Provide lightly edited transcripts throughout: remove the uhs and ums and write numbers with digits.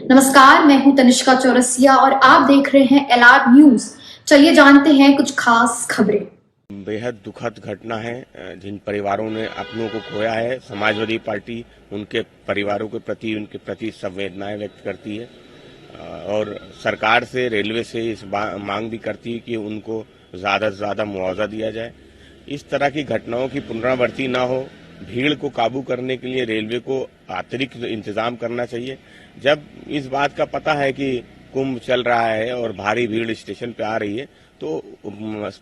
नमस्कार, मैं हूं तनिष्का चौरसिया और आप देख रहे हैं एलआर न्यूज। चलिए जानते हैं कुछ खास खबरें। बेहद दुखद घटना है। जिन परिवारों ने अपनों को खोया है, समाजवादी पार्टी उनके परिवारों के प्रति, उनके प्रति संवेदनाएं व्यक्त करती है और सरकार से, रेलवे से इस मांग भी करती है कि उनको ज्यादा से ज्यादा मुआवजा दिया जाए। इस तरह की घटनाओं की पुनरावृत्ति न हो, भीड़ को काबू करने के लिए रेलवे को अतिरिक्त इंतजाम करना चाहिए। जब इस बात का पता है कि कुंभ चल रहा है और भारी भीड़ स्टेशन पे आ रही है, तो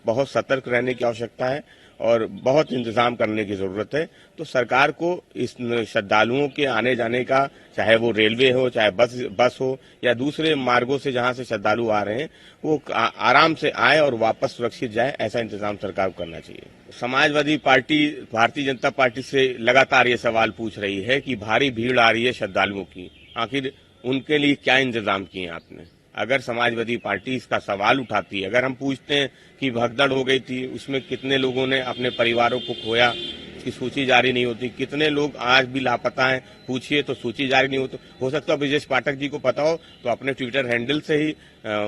बहुत सतर्क रहने की आवश्यकता है और बहुत इंतजाम करने की जरूरत है। तो सरकार को इस श्रद्धालुओं के आने जाने का, चाहे वो रेलवे हो, चाहे बस हो या दूसरे मार्गों से जहां से श्रद्धालु आ रहे हैं, वो आराम से आए और वापस सुरक्षित जाए, ऐसा इंतजाम सरकार को करना चाहिए। समाजवादी पार्टी भारतीय जनता पार्टी से लगातार ये सवाल पूछ रही है कि भारी भीड़ आ रही है श्रद्धालुओं की, आखिर उनके लिए क्या इंतजाम किए आपने? अगर समाजवादी पार्टी इसका सवाल उठाती है, अगर हम पूछते हैं कि भगदड़ हो गई थी, उसमें कितने लोगों ने अपने परिवारों को खोया, उसकी सूची जारी नहीं होती, कितने लोग आज भी लापता हैं, पूछिए तो सूची जारी नहीं होती। हो सकता है ब्रजेश पाठक जी को पता हो तो अपने ट्विटर हैंडल से ही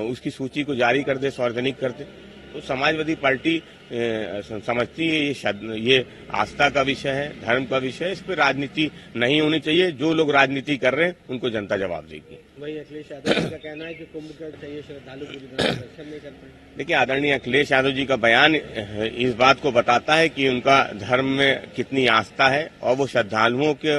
उसकी सूची को जारी कर दे, सार्वजनिक कर दे। तो समाजवादी पार्टी समझती है ये आस्था का विषय है, धर्म का विषय है, इस पर राजनीति नहीं होनी चाहिए। जो लोग राजनीति कर रहे हैं उनको जनता जवाब देगी। वही अखिलेश यादव जी का कहना है कि कुंभ का चाहिए श्रद्धालु पूरी तरह दर्शन नहीं करते। देखिए, आदरणीय अखिलेश यादव जी का बयान इस बात को बताता है कि उनका धर्म में कितनी आस्था है और वो श्रद्धालुओं के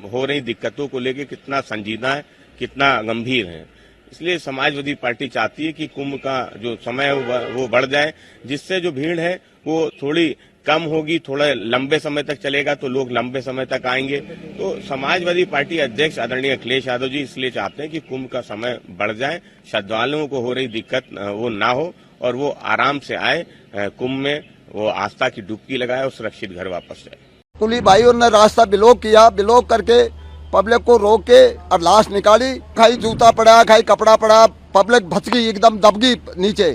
हो रही दिक्कतों को लेकर कितना संजीदा है, कितना गंभीर है। इसलिए समाजवादी पार्टी चाहती है कि कुंभ का जो समय है वो बढ़ जाए, जिससे जो भीड़ है वो थोड़ी कम होगी, थोड़ा लंबे समय तक चलेगा तो लोग लंबे समय तक आएंगे। तो समाजवादी पार्टी अध्यक्ष आदरणीय अखिलेश यादव जी इसलिए चाहते हैं कि कुंभ का समय बढ़ जाए, श्रद्धालुओं को हो रही दिक्कत वो ना हो और वो आराम से आए, कुंभ में वो आस्था की डुबकी लगाए और सुरक्षित घर वापस जाए। पुलिस भाइयों ने रास्ता ब्लॉक किया, ब्लॉक करके पब्लिक को रोक के और लाश निकाली। खाई जूता पड़ा, खाई कपड़ा पड़ा, पब्लिक भच गई, एकदम दब गई नीचे।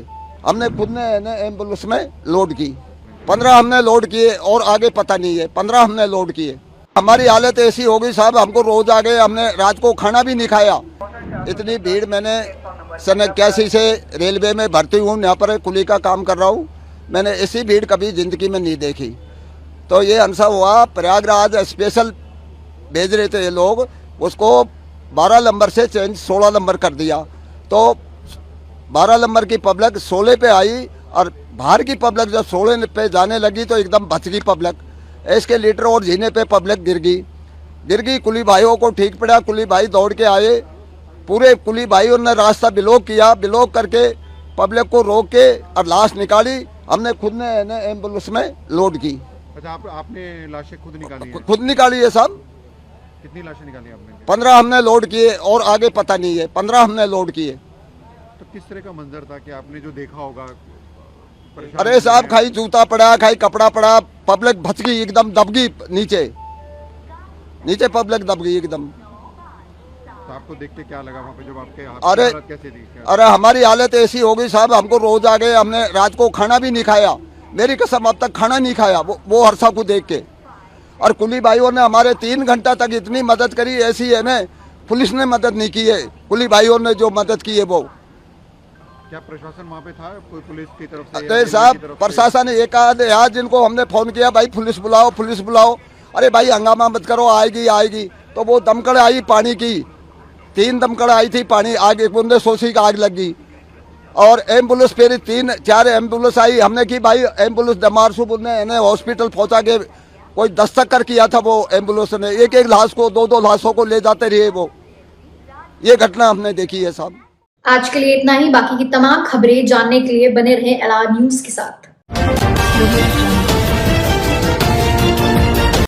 हमने खुद ने एम्बुलेंस में लोड की, 15 हमने लोड किए और आगे पता नहीं है, 15 हमने लोड किए। हमारी हालत ऐसी हो गई साहब, हमको रोज आ गए, हमने रात को खाना भी नहीं खाया। इतनी भीड़, मैंने सन 81 से रेलवे में भर्ती हूँ, यहाँ पर कुली का काम कर रहा हूँ। मैंने ऐसी भीड़ कभी जिंदगी में नहीं देखी। तो ये अनसा हुआ, प्रयागराज स्पेशल भेज रहे थे ये लोग, उसको 12 नंबर से चेंज 16 नंबर कर दिया। तो 12 नंबर की पब्लिक 16 पे आई और बाहर की पब्लिक जब 16 पे जाने लगी तो एकदम बच गई पब्लिक। एस्केलेटर और जीने पे पब्लिक गिर गई। कुली भाइयों को ठीक पड़ा, कुली भाई दौड़ के आए। पूरे कुली भाइयों ने रास्ता ब्लॉक किया, ब्लॉक करके पब्लिक को रोक के और लाश निकाली। हमने खुद ने एम्बुलेंस में लोड की। अच्छा, आपने लाशें खुद निकाली हैं? खुद निकाली है साहब। कितनी लाशें निकाली आपने? 15 हमने लोड किए और आगे पता नहीं है, 15 हमने लोड किए। तो किस तरह का मंजर था कि आपने जो देखा होगा? अरे साहब, खाई जूता पड़ा, खाई कपड़ा पड़ा, पब्लिक भच गई, एकदम दब गई नीचे पब्लिक दब गई एकदम। तो आपको देख के क्या लगा वहाँ पे जब आपके हालत कैसे थी? अरे हमारी हालत ऐसी हो गई साहब, हमको रोज आ गए, हमने रात को खाना भी नहीं खाया। मेरी कसम, अब तक खाना नहीं खाया वो हरसा को देख के। और कुली भाइयों ने हमारे 3 घंटा तक इतनी मदद करी, ऐसी है ना, पुलिस ने मदद नहीं की है। कुली भाइयों ने जो मदद की है वो। क्या प्रशासन वहाँ पे था, कोई पुलिस की तरफ से? अरे साहब, प्रशासन एक आधे यार जिनको हमने फोन किया, भाई पुलिस बुलाओ। अरे भाई हंगामा मत करो, आएगी। तो वो दमकड़ आई पानी की, 3 दमकड़ आई थी पानी, आग एक बूंदे सोसी का आग लग गई। और एम्बुलेंस फिर 3-4 एम्बुलेंस आई। हमने की भाई एम्बुलेंस डमारसू ने हॉस्पिटल पहुंचा के कोई दस्तक किया था वो एम्बुलेंस ने, एक लाश को, 2 लाशों को ले जाते रहे वो। ये घटना हमने देखी है साहब। आज के लिए इतना ही। बाकी की तमाम खबरें जानने के लिए बने रहें एलआर न्यूज के साथ।